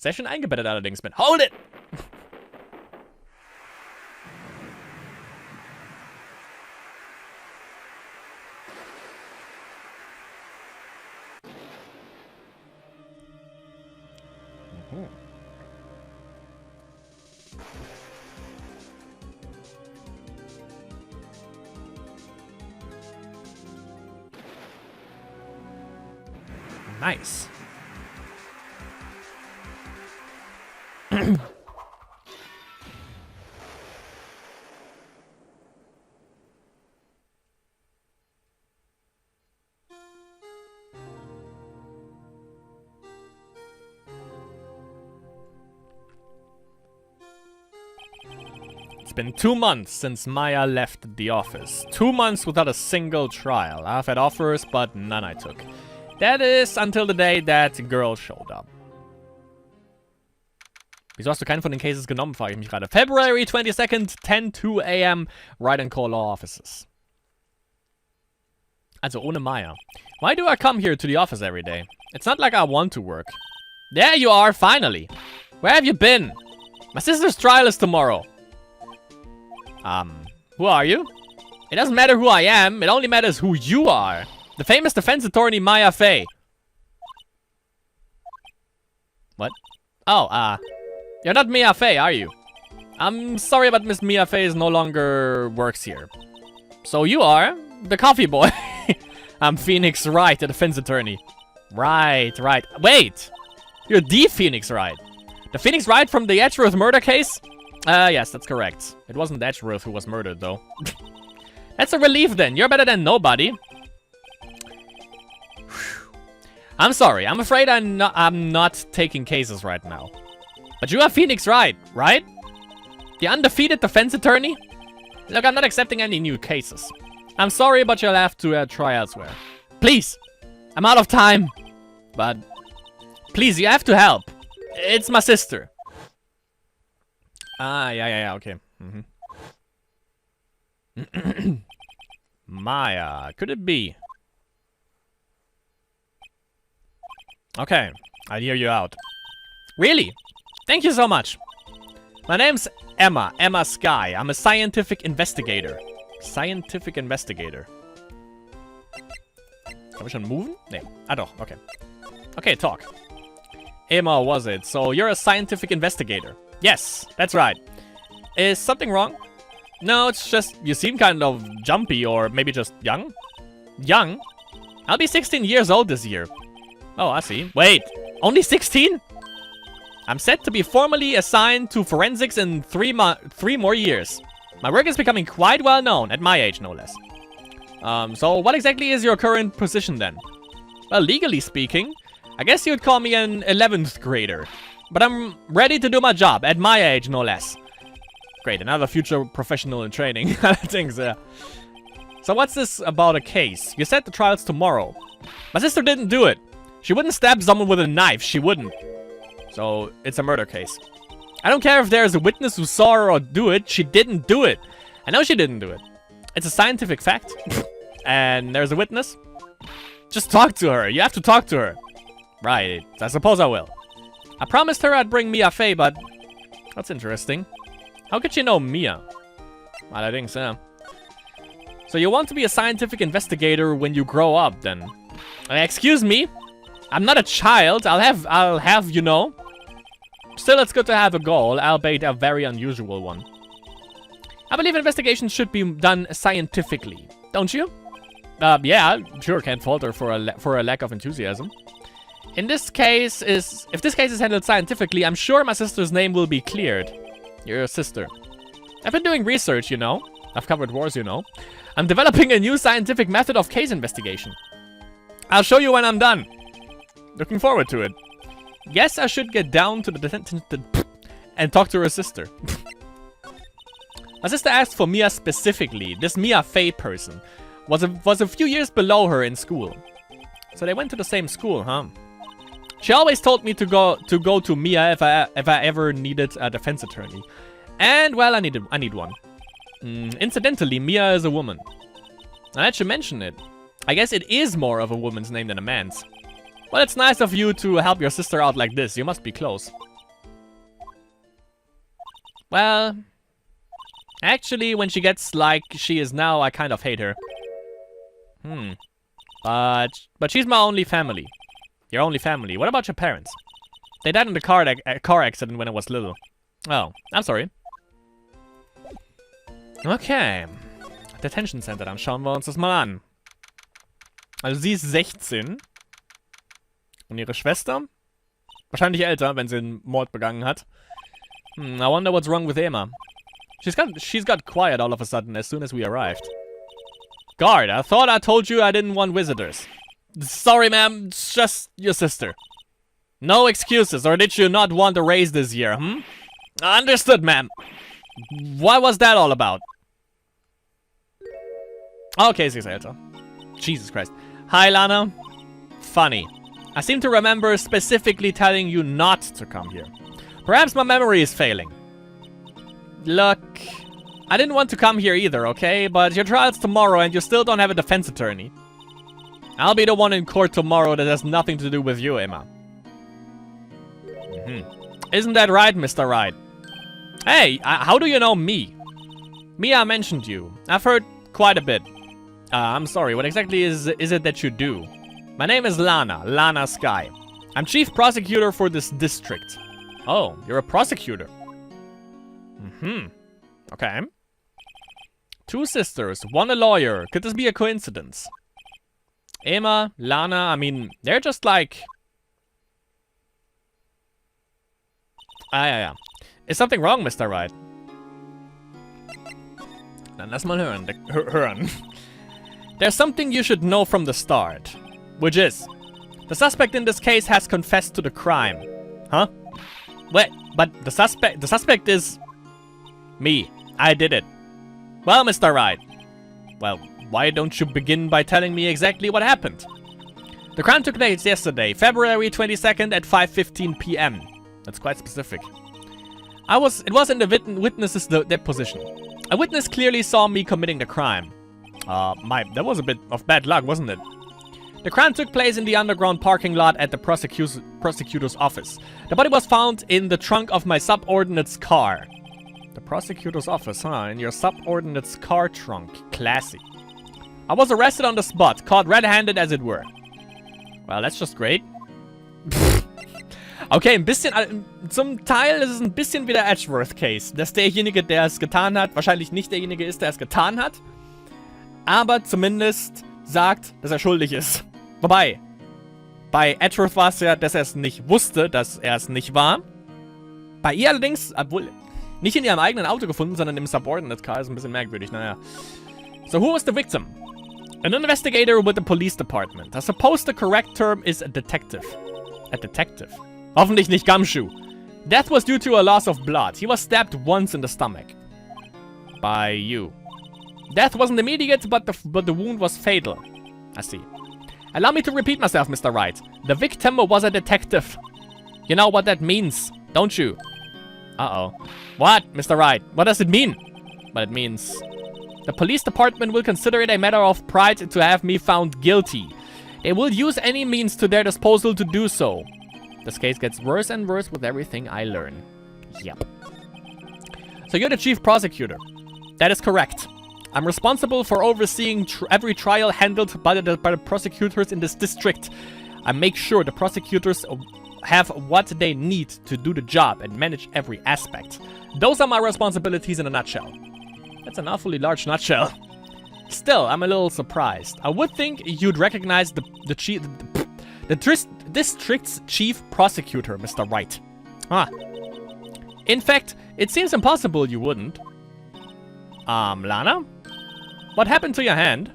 Sehr schön eingebettet allerdings bin. Hold it! Nice. It's been 2 months since Maya left the office. 2 months without a single trial. I've had offers, but none I took. That is until the day that girl showed up. Wieso hast du keinen von den Cases genommen, frage ich mich gerade. February 22nd, 10:02 a.m. Wright and Core Law Offices. Also ohne Maya. Why do I come here to the office every day? It's not like I want to work. There you are, finally. Where have you been? My sister's trial is tomorrow. Who are you? It doesn't matter who I am, it only matters who you are. The famous defense attorney Maya Fey. What? Oh, you're not Mia Fey, are you? I'm sorry, but Miss Mia Fey no longer works here. So you are the coffee boy. I'm Phoenix Wright, the defense attorney. Right. Wait! You're the Phoenix Wright. The Phoenix Wright from the Edgeworth murder case? Yes, that's correct. It wasn't Edgeworth who was murdered, though. That's a relief, then. You're better than nobody. I'm sorry. I'm afraid I'm not taking cases right now. But you are Phoenix Wright, right? The undefeated defense attorney? Look, I'm not accepting any new cases. I'm sorry, but you'll have to try elsewhere. Please! I'm out of time! But... please, you have to help. It's my sister. Yeah, okay. Maya, could it be? Okay, I'll hear you out. Really? Thank you so much. My name's Emma Sky. I'm a scientific investigator. Scientific investigator. Kann wir schon moven? Nee. Ah doch, okay. Okay, talk. Emma, was it? So you're a scientific investigator. Yes, that's right. Is something wrong? No, it's just you seem kind of jumpy or maybe just young. Young? I'll be 16 years old this year. Oh, I see. Wait, only 16? I'm set to be formally assigned to forensics in 3 more years. My work is becoming quite well known, at my age no less. So what exactly is your current position then? Well, legally speaking, I guess you'd call me an 11th grader. But I'm ready to do my job, at my age no less. Great, another future professional in training. Thanks, yeah. So what's this about a case? You said the trial's tomorrow. My sister didn't do it. She wouldn't stab someone with a knife, she wouldn't. So, it's a murder case. I don't care if there's a witness who saw her or do it, she didn't do it. I know she didn't do it. It's a scientific fact. And there's a witness. Just talk to her, you have to talk to her. Right, I suppose I will. I promised her I'd bring Mia Fey, but... that's interesting. How could she know Mia? Allerdings, yeah. So you want to be a scientific investigator when you grow up, then? Excuse me? I'm not a child. I'll have, you know. Still, it's good to have a goal, albeit a very unusual one. I believe investigations should be done scientifically, don't you? Yeah, sure, can't fault her for a lack of enthusiasm. If this case is handled scientifically, I'm sure my sister's name will be cleared. Your sister. I've been doing research, you know. I've covered wars, you know. I'm developing a new scientific method of case investigation. I'll show you when I'm done. Looking forward to it. Guess I should get down to the and talk to her sister. My sister asked for Mia specifically. This Mia Fey person was a few years below her in school. So they went to the same school, huh? She always told me to go to Mia if I ever needed a defense attorney. And well, I need one. Incidentally, Mia is a woman. Now that you mention it, I guess it is more of a woman's name than a man's. Well, it's nice of you to help your sister out like this. You must be close. Well, actually, when she gets like she is now, I kind of hate her. But she's my only family. Your only family. What about your parents? They died in a car accident when I was little. Oh, I'm sorry. Okay. Detention Center, dann schauen wir uns das mal an. Also sie ist 16. Und ihre Schwester? Wahrscheinlich älter, wenn sie einen Mord begangen hat. I wonder what's wrong with Emma. She's got quiet all of a sudden as soon as we arrived. Guard, I thought I told you I didn't want visitors. Sorry, ma'am, it's just your sister. No excuses, or did you not want a raise this year, Understood, ma'am. What was that all about? Okay, sie ist älter. Jesus Christ. Hi, Lana. Funny. I seem to remember specifically telling you not to come here. Perhaps my memory is failing. Look, I didn't want to come here either, okay? But your trial's tomorrow and you still don't have a defense attorney. I'll be the one in court tomorrow that has nothing to do with you, Emma. Isn't that right, Mr. Wright? Hey, how do you know me? Mia mentioned you. I've heard quite a bit. I'm sorry, what exactly is it that you do? My name is Lana Sky. I'm chief prosecutor for this district. Oh, you're a prosecutor. Okay. 2 sisters, 1 a lawyer. Could this be a coincidence? Emma, Lana, I mean, they're just like... ja. Is something wrong, Mr. Wright? Dann lass mal hören. There's something you should know from the start. Which is, the suspect in this case has confessed to the crime. Huh? Wait, but the suspect is... me. I did it. Well, Mr. Wright. Well, why don't you begin by telling me exactly what happened? The crime took place yesterday, February 22nd at 5:15 p.m. That's quite specific. It was in the witness's deposition. A witness clearly saw me committing the crime. That was a bit of bad luck, wasn't it? The crime took place in the underground parking lot at the prosecutor's office. The body was found in the trunk of my subordinate's car. The prosecutor's office, huh? In your subordinate's car trunk. Classy. I was arrested on the spot, caught red-handed as it were. Well, that's just great. Okay, ein bisschen, zum Teil ist es ein bisschen wie der Edgeworth-Case, dass derjenige, der es getan hat, wahrscheinlich nicht derjenige ist, der es getan hat, aber zumindest sagt, dass er schuldig ist. Wobei, bei Edgeworth war es ja, dass er es nicht wusste, dass er es nicht war. Bei ihr allerdings, obwohl, nicht in ihrem eigenen Auto gefunden, sondern im Subordinate Car, ist ein bisschen merkwürdig, naja. So, who was the victim? An investigator with the police department. I suppose the correct term is a detective. A detective. Hoffentlich nicht Gumshoe. Death was due to a loss of blood. He was stabbed once in the stomach. By you. Death wasn't immediate, but the wound was fatal. I see. Allow me to repeat myself, Mr. Wright. The victim was a detective. You know what that means, don't you? Uh-oh. What, Mr. Wright? What does it mean? Well, it means... the police department will consider it a matter of pride to have me found guilty. They will use any means to their disposal to do so. This case gets worse and worse with everything I learn. Yep. So you're the chief prosecutor. That is correct. I'm responsible for overseeing every trial handled by the prosecutors in this district. I make sure the prosecutors have what they need to do the job and manage every aspect. Those are my responsibilities in a nutshell. That's an awfully large nutshell. Still, I'm a little surprised. I would think you'd recognize the district's chief prosecutor, Mr. Wright. Ah. In fact, it seems impossible you wouldn't. Lana? What happened to your hand?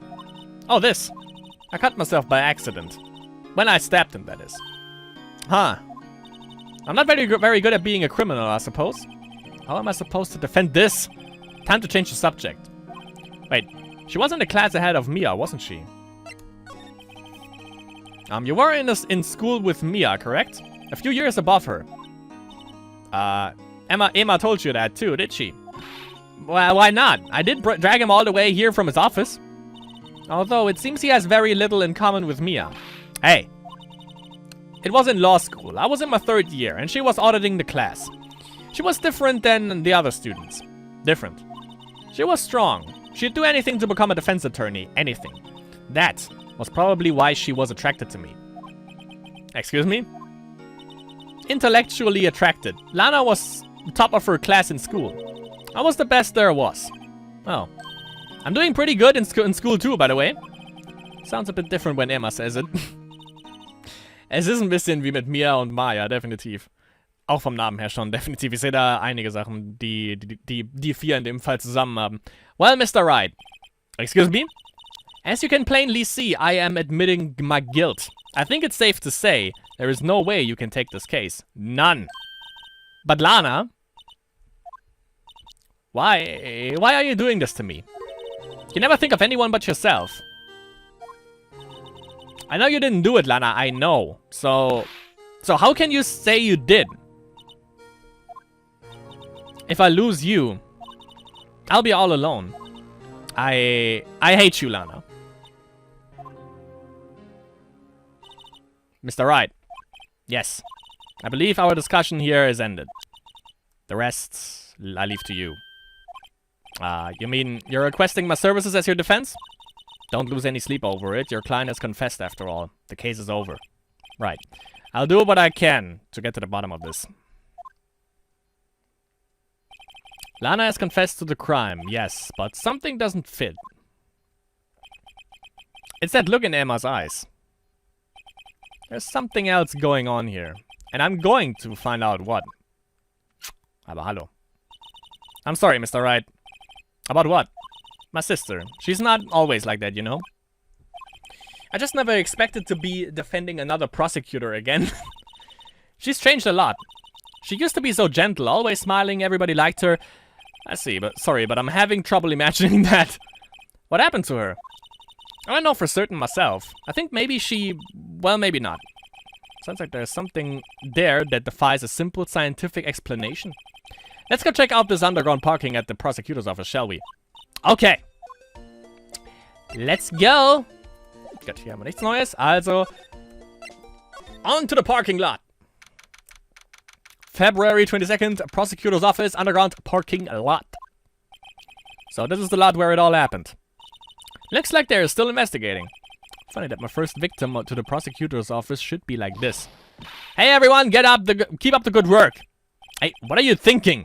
Oh, this. I cut myself by accident. When I stabbed him, that is. Huh. I'm not very good at being a criminal, I suppose. How am I supposed to defend this? Time to change the subject. Wait, she wasn't a class ahead of Mia, wasn't she? You were in school with Mia, correct? A few years above her. Emma told you that too, did she? Well, why not? I did drag him all the way here from his office. Although, it seems he has very little in common with Mia. Hey. It was in law school. I was in my 3rd year, and she was auditing the class. She was different than the other students. Different. She was strong. She'd do anything to become a defense attorney. Anything. That was probably why she was attracted to me. Excuse me? Intellectually attracted. Lana was top of her class in school. I was the best there was. Oh. I'm doing pretty good in school too, by the way. Sounds a bit different when Emma says it. Es ist ein bisschen wie mit Mia und Maya, definitiv. Auch vom Namen her schon, definitiv. Ich sehe da einige Sachen, die vier in dem Fall zusammen haben. Well, Mr. Wright. Excuse me? As you can plainly see, I am admitting my guilt. I think it's safe to say there is no way you can take this case. None. But Lana, why are you doing this to me? You never think of anyone but yourself. I know you didn't do it, Lana, I know. So how can you say you did? If I lose you, I'll be all alone. I hate you, Lana. Mr. Wright. Yes. I believe our discussion here is ended. The rest, I leave to you. You mean you're requesting my services as your defense? Don't lose any sleep over it. Your client has confessed after all. The case is over. Right. I'll do what I can to get to the bottom of this. Lana has confessed to the crime, yes, but something doesn't fit. It's that look in Emma's eyes. There's something else going on here. And I'm going to find out what. Aber hallo. I'm sorry, Mr. Wright. About what? My sister. She's not always like that, you know? I just never expected to be defending another prosecutor again. She's changed a lot. She used to be so gentle, always smiling, everybody liked her. I see, but sorry, but I'm having trouble imagining that. What happened to her? I don't know for certain myself. I think maybe she... well, maybe not. Sounds like there's something there that defies a simple scientific explanation. Let's go check out this underground parking at the prosecutor's office, shall we? Okay. Let's go. Gut, hier haben wir nichts Neues. Also, on to the parking lot. February 22nd, prosecutor's office, underground parking lot. So this is the lot where it all happened. Looks like they're still investigating. Funny that my first victim to the prosecutor's office should be like this. Hey everyone, get up, keep up the good work. Hey, what are you thinking?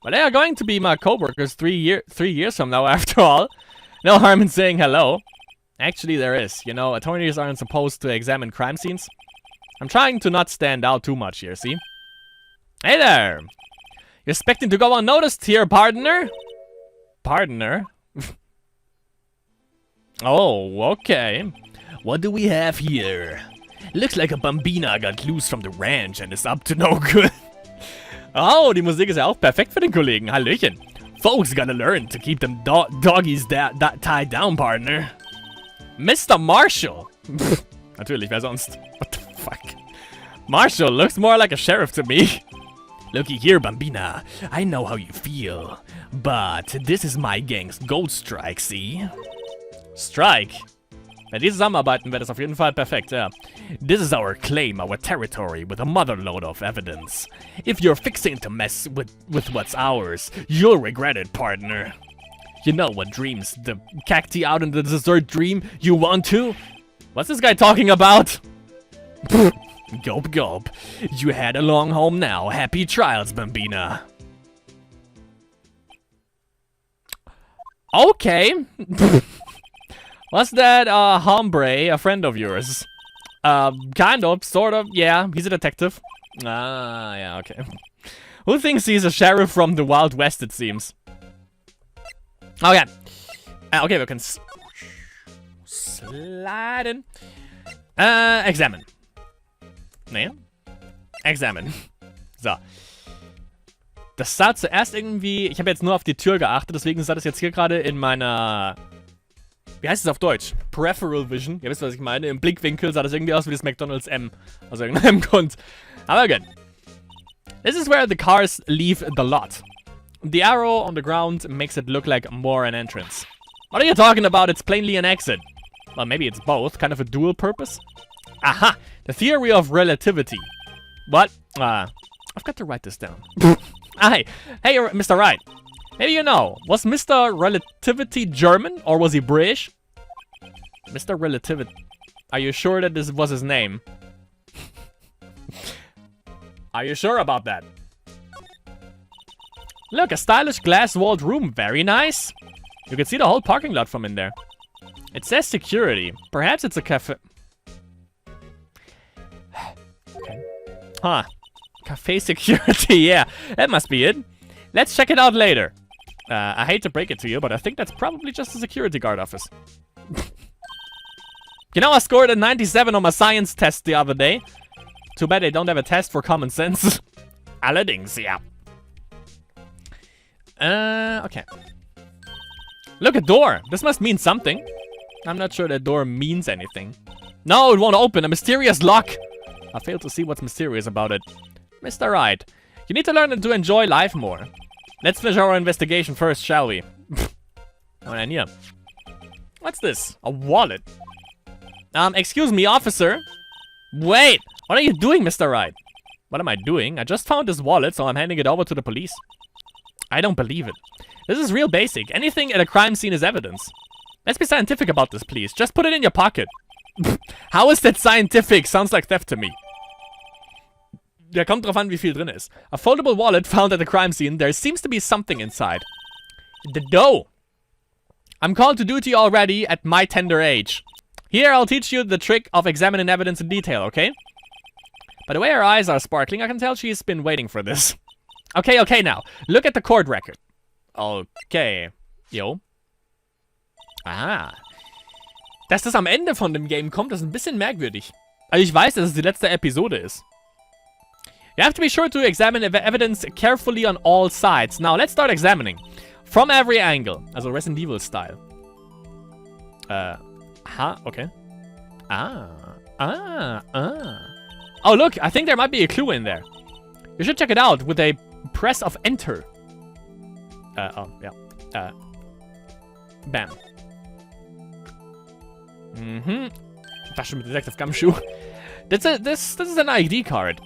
Well, they are going to be my co-workers 3 years from now, after all. No harm in saying hello. Actually, there is. You know, attorneys aren't supposed to examine crime scenes. I'm trying to not stand out too much here, see? Hey there! You're expecting to go unnoticed here, partner? Partner? Oh, okay. What do we have here? Looks like a Bambina got loose from the ranch and is up to no good. Oh, die Musik ist ja auch perfekt für den Kollegen. Hallöchen. Folks gotta learn to keep them doggies tied down, partner. Mr. Marshall. Natürlich, wer sonst? What the fuck? Marshall looks more like a sheriff to me. Looky here, Bambina. I know how you feel. But this is my gang's gold strike, see? Strike? Wenn die zusammenarbeiten, wäre das auf jeden Fall perfekt, ja. This is our claim, our territory, with a motherload of evidence. If you're fixing to mess with what's ours, you'll regret it, partner. You know what dreams the cacti out in the desert dream you want to? What's this guy talking about? Gulp gulp. You had a long home now. Happy trials, Bambina. Okay. Was that hombre a friend of yours? Kind of, sort of, yeah. He's a detective. Ah, yeah, okay. Who thinks he's a sheriff from the Wild West, it seems? Okay. Okay, wir können sliden. Examine. Nee. Examine. So. Das sah zuerst irgendwie... Ich habe jetzt nur auf die Tür geachtet, deswegen sah das jetzt hier gerade in meiner... Wie heißt es auf Deutsch? Peripheral Vision. Ihr wisst, was ich meine. Im Blickwinkel sah das irgendwie aus wie das McDonald's M. Aus irgendeinem Grund. Aber gut. This is where the cars leave the lot. The arrow on the ground makes it look like more an entrance. What are you talking about? It's plainly an exit. Well, maybe it's both. Kind of a dual purpose. Aha! The theory of relativity. What? I've got to write this down. Hey, Mr. Wright. Maybe you know, was Mr. Relativity German or was he British? Mr. Relativity. Are you sure that this was his name? Are you sure about that? Look, a stylish glass-walled room. Very nice. You can see the whole parking lot from in there. It says security. Perhaps it's a cafe. Okay. Huh. Cafe security, yeah. That must be it. Let's check it out later. I hate to break it to you, but I think that's probably just a security guard office. You know, I scored a 97 on my science test the other day. Too bad they don't have a test for common sense. Allerdings, yeah. Okay. Look, a door. This must mean something. I'm not sure that door means anything. No, it won't open. A mysterious lock. I fail to see what's mysterious about it. Mr. Wright, you need to learn to enjoy life more. Let's finish our investigation first, shall we? Oh, and here. What's this? A wallet. Excuse me, officer. Wait, what are you doing, Mr. Wright? What am I doing? I just found this wallet, so I'm handing it over to the police. I don't believe it. This is real basic. Anything at a crime scene is evidence. Let's be scientific about this, please. Just put it in your pocket. How is that scientific? Sounds like theft to me. Ja, kommt drauf an, wie viel drin ist. A foldable wallet found at the crime scene. There seems to be something inside. The dough. I'm called to duty already at my tender age. Here, I'll teach you the trick of examining evidence in detail, okay? By the way her eyes are sparkling, I can tell she's been waiting for this. Okay, now. Look at the court record. Okay. Jo. Aha. Dass das am Ende von dem Game kommt, ist ein bisschen merkwürdig. Also ich weiß, dass es die letzte Episode ist. You have to be sure to examine evidence carefully on all sides. Now, let's start examining. From every angle. Also Resident Evil style. Okay. Oh, look, I think there might be a clue in there. You should check it out with a press of enter. Yeah. Bam. Tasche mit Detective Gumshoe. This is an ID card.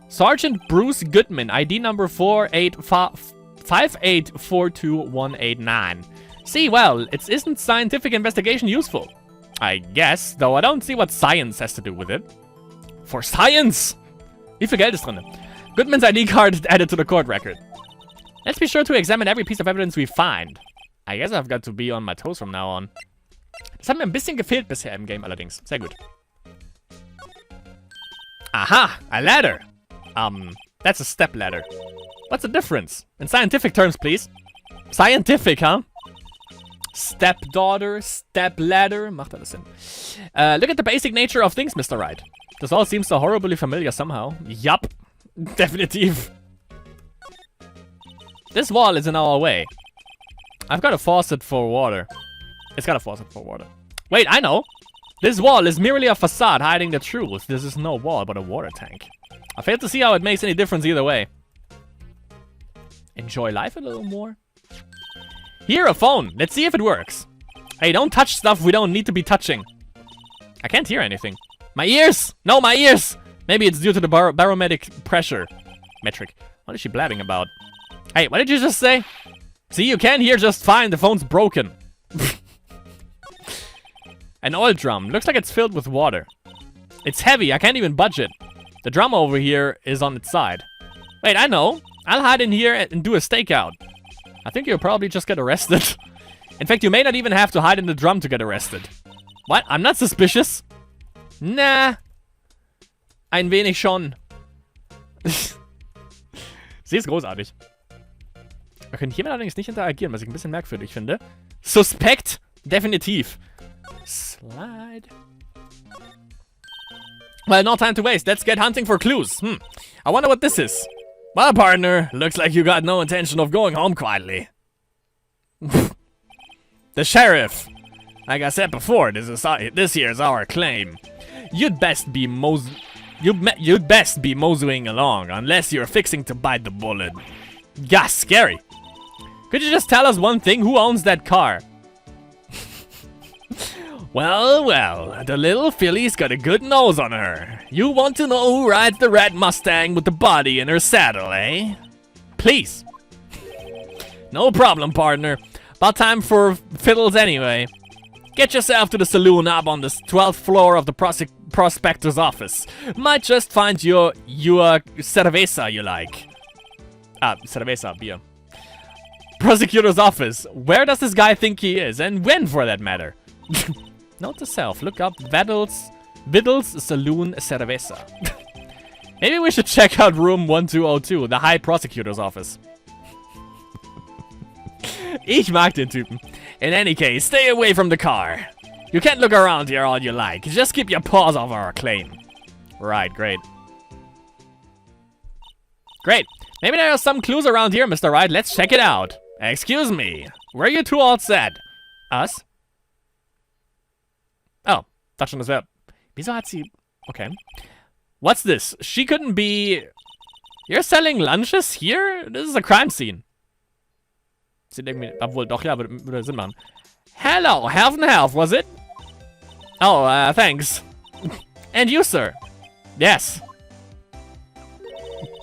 Sergeant Bruce Goodman, ID number 5842189. See, well, isn't scientific investigation useful? I guess, though I don't see what science has to do with it. For science! Wie viel Geld ist drin? Goodman's ID card is added to the court record. Let's be sure to examine every piece of evidence we find. I guess I've got to be on my toes from now on. Das hat mir ein bisschen gefehlt bisher im Game allerdings. Sehr gut. Aha! A ladder! That's a step ladder. What's the difference? In scientific terms, please. Scientific, huh? Stepdaughter, step ladder. Macht alles Sinn. Look at the basic nature of things, Mr. Wright. This all seems so horribly familiar somehow. Yup. Definitive. This wall is in our way. I've got a faucet for water. It's got a faucet for water. Wait, I know. This wall is merely a facade hiding the truth. This is no wall, but a water tank. I fail to see how it makes any difference either way. Enjoy life a little more. Here, a phone. Let's see if it works. Hey, don't touch stuff we don't need to be touching. I can't hear anything. My ears! No, my ears! Maybe it's due to the barometric pressure. Metric. What is she blabbing about? Hey, what did you just say? See, you can hear just fine. The phone's broken. An oil drum. Looks like it's filled with water. It's heavy. I can't even budge it. The drum over here is on its side. Wait, I know. I'll hide in here and do a stakeout. I think you'll probably just get arrested. In fact, you may not even have to hide in the drum to get arrested. What? I'm not suspicious. Nah. Ein wenig schon. Sie ist großartig. Wir können hiermit allerdings nicht interagieren, was ich ein bisschen merkwürdig finde. Suspekt. Definitiv. Slide. Well, no time to waste. Let's get hunting for clues. I wonder what this is. Well, partner, looks like you got no intention of going home quietly. The sheriff. Like I said before, this here is our claim. You'd best be moseying along, unless you're fixing to bite the bullet. Gosh, scary. Could you just tell us one thing? Who owns that car? Well, well, the little filly's got a good nose on her. You want to know who rides the red Mustang with the body in her saddle, eh? Please. No problem, partner. About time for fiddles anyway. Get yourself to the saloon up on the 12th floor of the prospector's office. Might just find your cerveza you like. Cerveza, beer. Prosecutor's office. Where does this guy think he is? And when, for that matter? Note to self. Look up Viddle's Saloon Cerveza. Maybe we should check out room 1202, the High Prosecutor's office. Ich mag den Typen. In any case, stay away from the car. You can't look around here all you like. Just keep your paws off our claim. Right, great. Great. Maybe there are some clues around here, Mr. Wright. Let's check it out. Excuse me. Were you two all set? Us? Oh, dachte schon, das wäre... Wieso hat sie... Okay. What's this? She couldn't be... You're selling lunches here? This is a crime scene. Sie denken mir... Obwohl, doch, ja, würde Sinn machen. Hello, half and half, was it? Oh, thanks. And you, sir? Yes.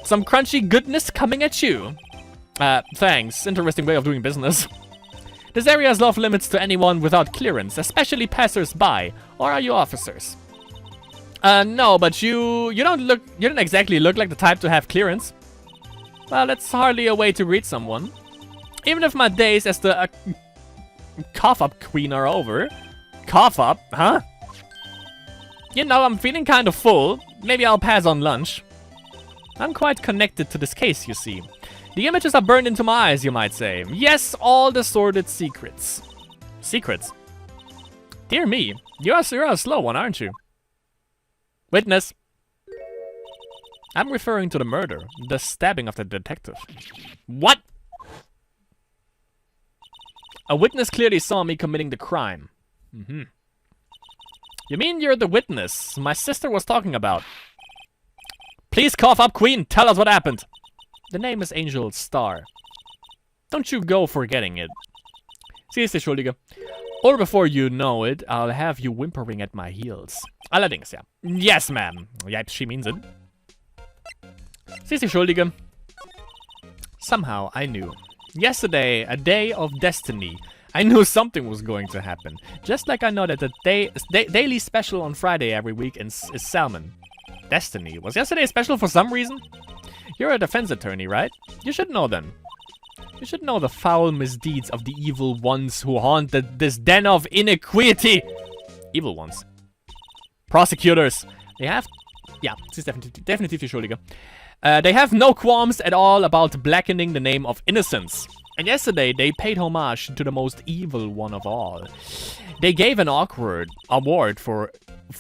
Some crunchy goodness coming at you. Thanks. Interesting way of doing business. This area is off limits to anyone without clearance, especially passers-by. Or are you officers? No, but you don't exactly look like the type to have clearance. Well, that's hardly a way to greet someone. Even if my days as the cough-up queen are over. Cough-up? Huh? You know, I'm feeling kind of full. Maybe I'll pass on lunch. I'm quite connected to this case, you see. The images are burned into my eyes, you might say. Yes, all the sordid secrets. Secrets? Dear me, you're a slow one, aren't you? Witness. I'm referring to the murder, the stabbing of the detective. What? A witness clearly saw me committing the crime. Mm-hmm. You mean you're the witness my sister was talking about? Please cough up, Queen. Tell us what happened. The name is Angel Star. Don't you go forgetting it. Sie ist die Schuldige. Or before you know it, I'll have you whimpering at my heels. Allerdings, ja. Yes, ma'am. Yep, she means it. Sie ist die Schuldige. Somehow, I knew. Yesterday, a day of destiny. I knew something was going to happen. Just like I know that the daily special on Friday every week is salmon. Destiny. Was yesterday special for some reason? You're a defense attorney, right? You should know then. You should know the foul misdeeds of the evil ones who haunt this den of iniquity. Evil ones. Prosecutors. They have... Yeah, this is definitiv die Schuldige. They have no qualms at all about blackening the name of innocence. And yesterday, they paid homage to the most evil one of all. They gave an awkward award for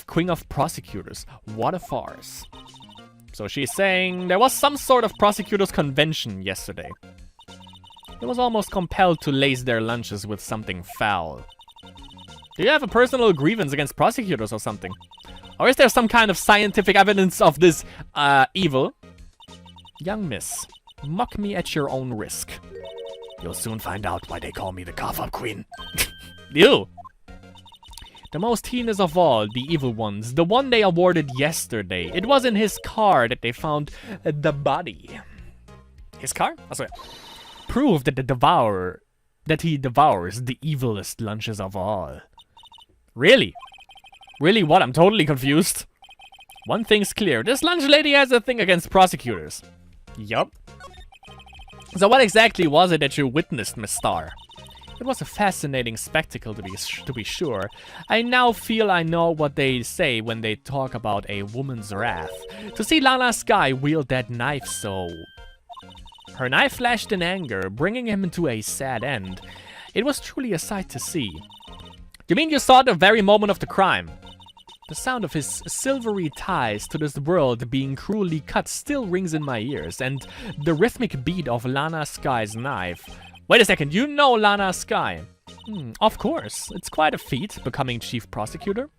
Queen of Prosecutors. What a farce. So she's saying there was some sort of prosecutors convention yesterday. It was almost compelled to lace their lunches with something foul. Do you have a personal grievance against prosecutors or something? Or is there some kind of scientific evidence of this, evil? Young miss, mock me at your own risk. You'll soon find out why they call me the cough-up queen. Ew. The most heinous of all, the evil ones. The one they awarded yesterday. It was in his car that they found the body. His car? Oh, sorry. Proof that he devours the evilest lunches of all. Really? Really what? I'm totally confused. One thing's clear. This lunch lady has a thing against prosecutors. Yup. So what exactly was it that you witnessed, Miss Star? It was a fascinating spectacle, to be sure. I now feel I know what they say when they talk about a woman's wrath. To see Lana Sky wield that knife so... Her knife flashed in anger, bringing him into a sad end. It was truly a sight to see. You mean you saw the very moment of the crime? The sound of his silvery ties to this world being cruelly cut still rings in my ears, and the rhythmic beat of Lana Sky's knife. Wait a second, you know Lana Sky? Of course, it's quite a feat, becoming chief prosecutor.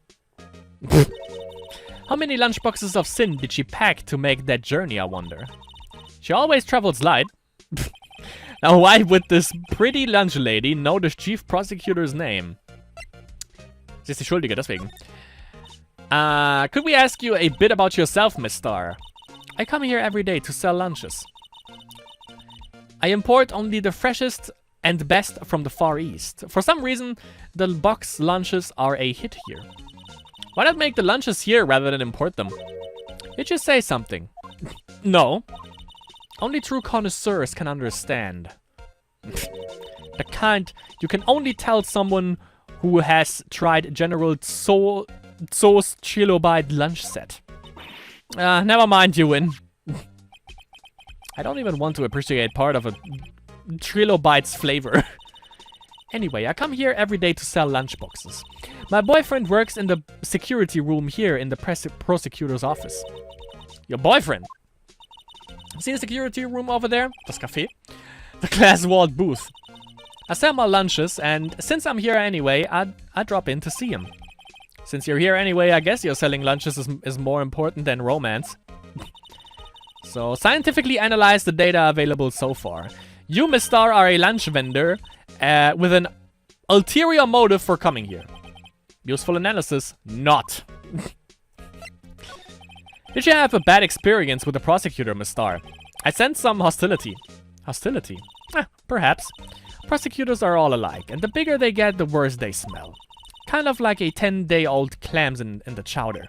How many lunchboxes of sin did she pack to make that journey, I wonder? She always travels light. Now why would this pretty lunch lady know the chief prosecutor's name? Sie ist die Schuldige, deswegen. Could we ask you a bit about yourself, Miss Star? I come here every day to sell lunches. I import only the freshest and best from the Far East. For some reason, the box lunches are a hit here. Why not make the lunches here rather than import them? Did you say something? No. Only true connoisseurs can understand. The kind you can only tell someone who has tried General Tso's Trilobite lunch set. Never mind, you win. I don't even want to appreciate part of a Trilobite's flavor. Anyway, I come here every day to sell lunchboxes. My boyfriend works in the security room here in the prosecutor's office. Your boyfriend? See the security room over there? Das Café? The glass-walled booth. I sell my lunches, and since I'm here anyway, I drop in to see him. Since you're here anyway, I guess your selling lunches is more important than romance. So, scientifically analyze the data available so far. You, Miss Star, are a lunch vendor with an ulterior motive for coming here. Useful analysis, not. Did you have a bad experience with the prosecutor, Miss Star? I sense some hostility. Hostility? Perhaps. Prosecutors are all alike, and the bigger they get, the worse they smell. Kind of like a 10-day-old clams in the chowder.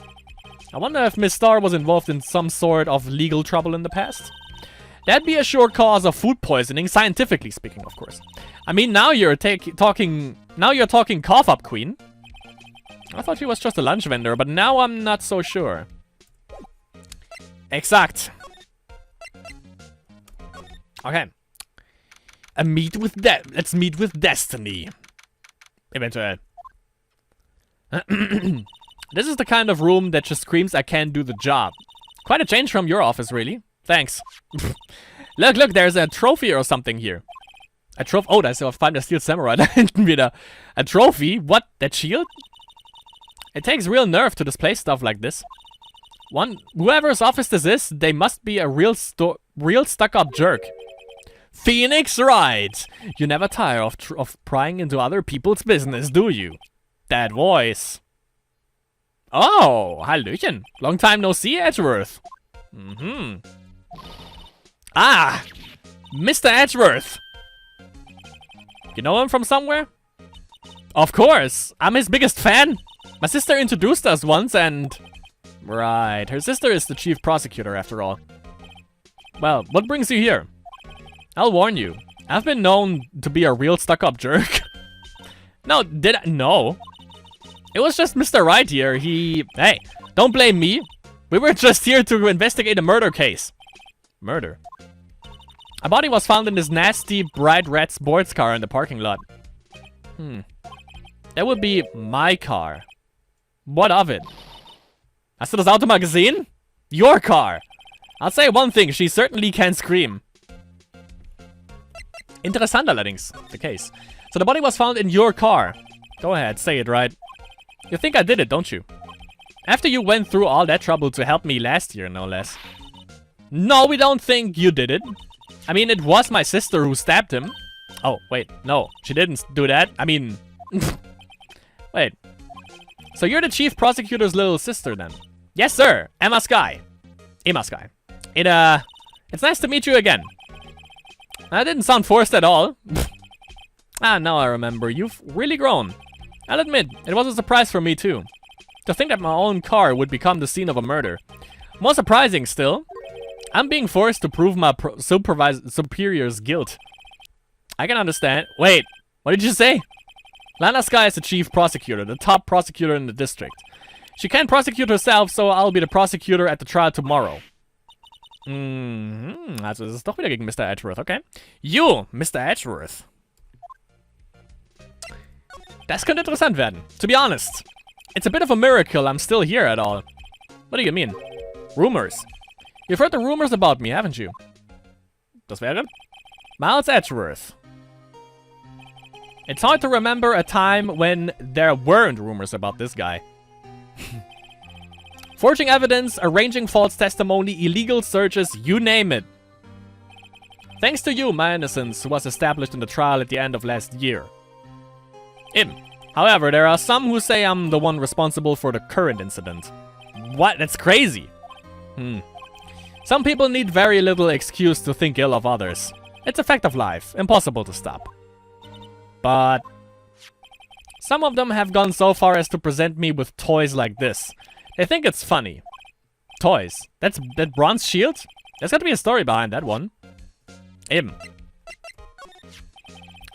I wonder if Miss Star was involved in some sort of legal trouble in the past? That'd be a sure cause of food poisoning, scientifically speaking, of course. I mean, now you're talking cough up, Queen. I thought she was just a lunch vendor, but now I'm not so sure. Exakt. Okay. Let's meet with Destiny. Eventuell. This is the kind of room that just screams I can't do the job. Quite a change from your office, really. Thanks. Look, there's a trophy or something here. A trophy? Oh, da ist ja vor allem der Steel Samurai da hinten wieder. A trophy? What? That shield? It takes real nerve to display stuff like this. Whoever's office this is, they must be a real stuck-up jerk. Phoenix Wright! You never tire of prying into other people's business, do you? That voice. Oh, hallöchen. Long time no see, Edgeworth. Ah! Mr. Edgeworth! You know him from somewhere? Of course! I'm his biggest fan! My sister introduced us once and... Right, her sister is the chief prosecutor after all. Well, what brings you here? I'll warn you. I've been known to be a real stuck-up jerk. No, did I? No. It was just Mr. Wright here. Hey, don't blame me. We were just here to investigate a murder case. Murder? A body was found in this nasty, bright red sports car in the parking lot. That would be my car. What of it? Hast du das Auto mal gesehen? Your car. I'll say one thing, she certainly can scream. Interessant allerdings, the case. So the body was found in your car. Go ahead, say it right. You think I did it, don't you? After you went through all that trouble to help me last year, no less. No, we don't think you did it. I mean, it was my sister who stabbed him. Oh, wait, no, she didn't do that. I mean... Wait. So you're the chief prosecutor's little sister then? Yes, sir. Emma Sky. It's nice to meet you again. That didn't sound forced at all. Now I remember. You've really grown. I'll admit, it was a surprise for me too. To think that my own car would become the scene of a murder. More surprising still, I'm being forced to prove my superior's guilt. I can understand. Wait, what did you say? Lana Sky is the chief prosecutor, the top prosecutor in the district. She can't prosecute herself, so I'll be the prosecutor at the trial tomorrow. Also es ist doch wieder gegen Mr. Edgeworth, okay? You, Mr. Edgeworth. Das könnte interessant werden, to be honest. It's a bit of a miracle I'm still here at all. What do you mean? Rumors. You've heard the rumors about me, haven't you? Das wäre? Miles Edgeworth. It's hard to remember a time when there weren't rumors about this guy. Forging evidence, arranging false testimony, illegal searches, you name it. Thanks to you, my innocence was established in the trial at the end of last year. However, there are some who say I'm the one responsible for the current incident. What? That's crazy. Some people need very little excuse to think ill of others. It's a fact of life, impossible to stop. But some of them have gone so far as to present me with toys like this. They think it's funny. Toys. That bronze shield? There's gotta be a story behind that one. Eben.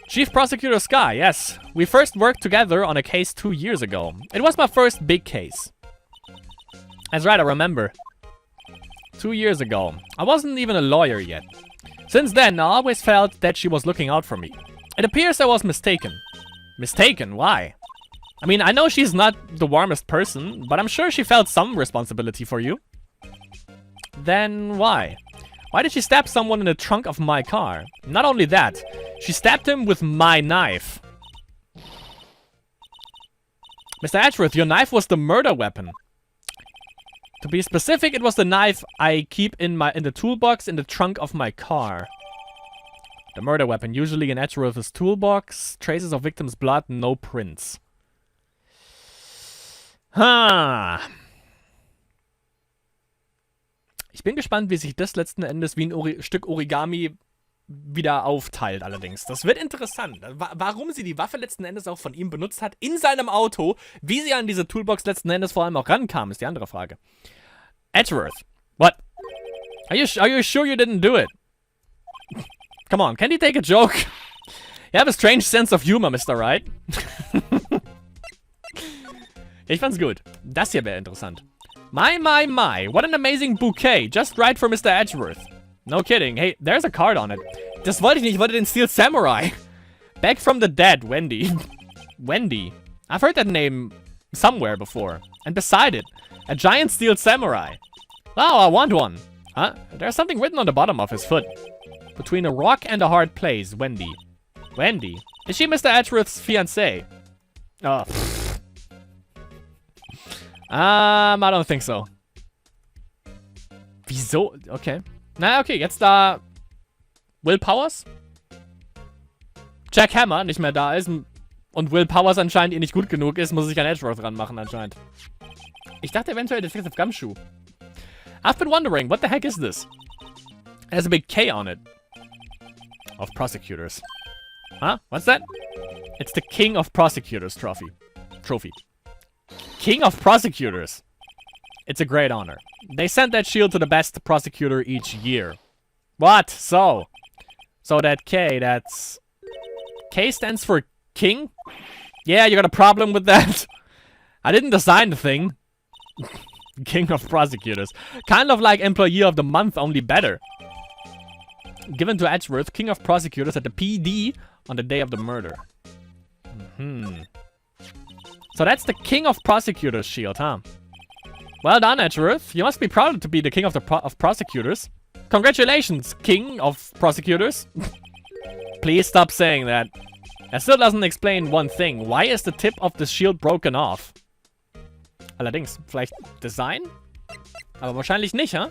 Chief Prosecutor Sky, yes. We first worked together on a case 2 years ago. It was my first big case. That's right, I remember. 2 years ago. I wasn't even a lawyer yet. Since then, I always felt that she was looking out for me. It appears I was mistaken. Mistaken? Why? I mean, I know she's not the warmest person, but I'm sure she felt some responsibility for you. Then why? Why did she stab someone in the trunk of my car? Not only that, she stabbed him with my knife. Mr. Edgeworth, your knife was the murder weapon. To be specific, it was the knife I keep in the toolbox in the trunk of my car. The murder weapon, usually in Edgeworth's toolbox. Traces of victim's blood, no prints. Ich bin gespannt, wie sich das letzten Endes wie ein Stück Origami wieder aufteilt allerdings. Das wird interessant. Warum sie die Waffe letzten Endes auch von ihm benutzt hat in seinem Auto, wie sie an diese Toolbox letzten Endes vor allem auch rankam, ist die andere Frage. Edgeworth, what? Are you sure you didn't do it? Come on, can you take a joke? You have a strange sense of humor, Mr. Wright. Ich fand's gut. Das hier wäre interessant. My, what an amazing bouquet. Just right for Mr. Edgeworth. No kidding. Hey, there's a card on it. Das wollte ich nicht, ich wollte den Steel Samurai. Back from the dead, Wendy. Wendy. I've heard that name somewhere before. And beside it, a giant Steel Samurai. Oh, I want one. Huh? There's something written on the bottom of his foot. Between a rock and a hard place, Wendy. Wendy? Is she Mr. Edgeworth's fiancée? Oh, I don't think so. Wieso? Okay. Na, okay, jetzt da Will Powers? Jack Hammer nicht mehr da ist und Will Powers anscheinend ihr nicht gut genug ist, muss sich an Edgeworth ranmachen anscheinend. Ich dachte eventuell Detective Gumshoe. I've been wondering, what the heck is this? It has a big K on it. Of prosecutors. Huh? What's that? It's the King of Prosecutors trophy. King of Prosecutors. It's a great honor. They send that shield to the best prosecutor each year. What? So that K, that's... K stands for King? Yeah, you got a problem with that? I didn't design the thing. King of Prosecutors. Kind of like Employee of the Month, only better. Given to Edgeworth, King of Prosecutors at the PD on the day of the murder. So that's the King of Prosecutors shield, huh? Well done, Edgeworth. You must be proud to be the King of Prosecutors. Congratulations, King of Prosecutors. Please stop saying that. That still doesn't explain one thing. Why is the tip of the shield broken off? Allerdings, vielleicht Design? Aber wahrscheinlich nicht, huh?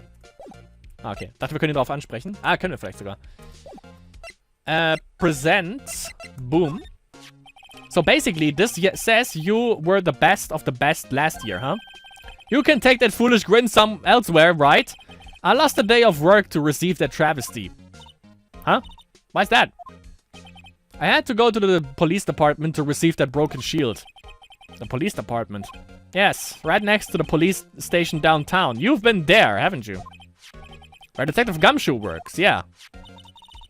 Okay, dachte wir können ihn darauf ansprechen. Ah, können wir vielleicht sogar. Present. Boom. So basically, this says you were the best of the best last year, huh? You can take that foolish grin elsewhere, right? I lost a day of work to receive that travesty. Huh? Why's that? I had to go to the police department to receive that broken shield. The police department? Yes, right next to the police station downtown. You've been there, haven't you? Where Detective Gumshoe works, yeah.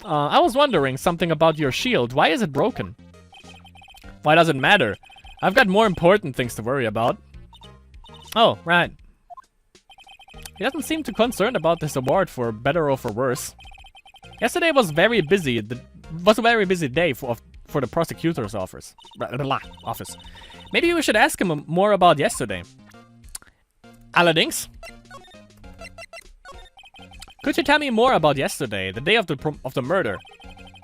I was wondering something about your shield. Why is it broken? Why does it matter? I've got more important things to worry about. Oh, right. He doesn't seem too concerned about this award for better or for worse. Yesterday was very busy. It was a very busy day for the prosecutor's office. Maybe we should ask him more about yesterday. Allerdings. Could you tell me more about yesterday, the day of the murder?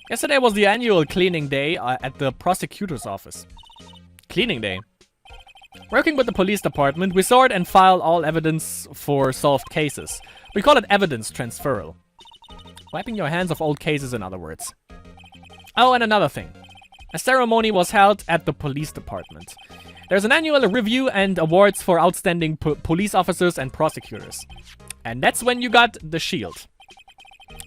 Yesterday was the annual cleaning day at the prosecutor's office. Cleaning day? Working with the police department, we sort and file all evidence for solved cases. We call it evidence transferal. Wiping your hands of old cases, in other words. Oh, and another thing. A ceremony was held at the police department. There's an annual review and awards for outstanding police officers and prosecutors. And that's when you got the shield.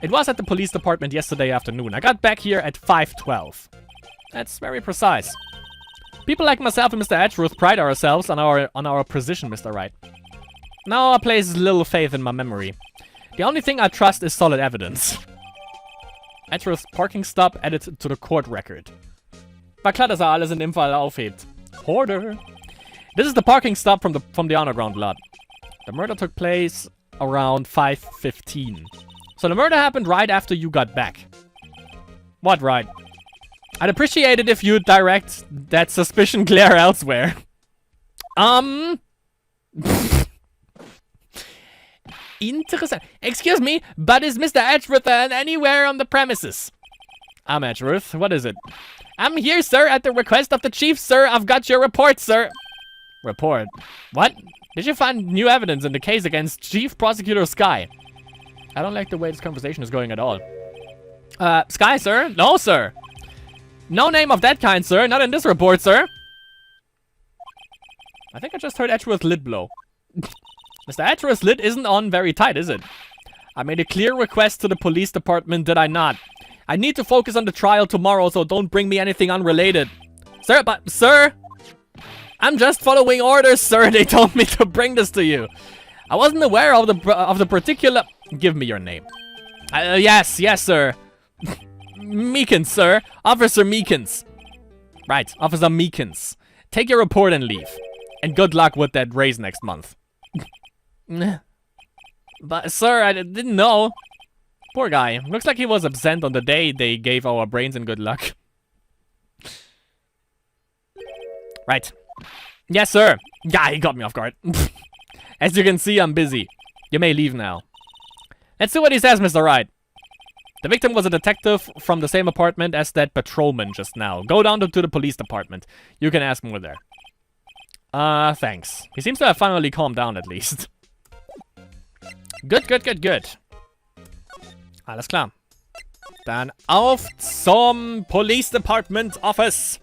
It was at the police department yesterday afternoon. I got back here at 5:12. That's very precise. People like myself and Mr. Edgeworth pride ourselves on our precision, Mr. Wright. Now I place little faith in my memory. The only thing I trust is solid evidence. Edgeworth's parking stop added to the court record. War klar, dass alles in dem Fall aufhebt. Hoarder. This is the parking stop from the underground lot. The murder took place around 5:15. So the murder happened right after you got back. What, right? I'd appreciate it if you'd direct that suspicion glare elsewhere. Interessant. Excuse me, but is Mr. Edgeworth anywhere on the premises? I'm Edgeworth. What is it? I'm here, sir, at the request of the chief, sir. I've got your report, sir. Report? What? Did you find new evidence in the case against Chief Prosecutor Sky? I don't like the way this conversation is going at all. Sky, sir? No, sir. No name of that kind, sir. Not in this report, sir. I think I just heard Edgeworth's lid blow. Mr. Edgeworth's lid isn't on very tight, is it? I made a clear request to the police department, did I not? I need to focus on the trial tomorrow, so don't bring me anything unrelated. Sir, but, sir... I'm just following orders, sir. They told me to bring this to you. I wasn't aware of the particular... Give me your name. Yes, sir. Meekins, sir. Officer Meekins. Right, Officer Meekins. Take your report and leave. And good luck with that raise next month. But, sir, I didn't know. Poor guy. Looks like he was absent on the day they gave our brains and good luck. Right. Yes, sir. Yeah, he got me off guard. As you can see, I'm busy. You may leave now. Let's see what he says, Mr. Wright. The victim was a detective from the same apartment as that patrolman just now. Go down to the police department. You can ask more there. Thanks. He seems to have finally calmed down at least. Good. Alles klar. Dann auf zum Police Department Office.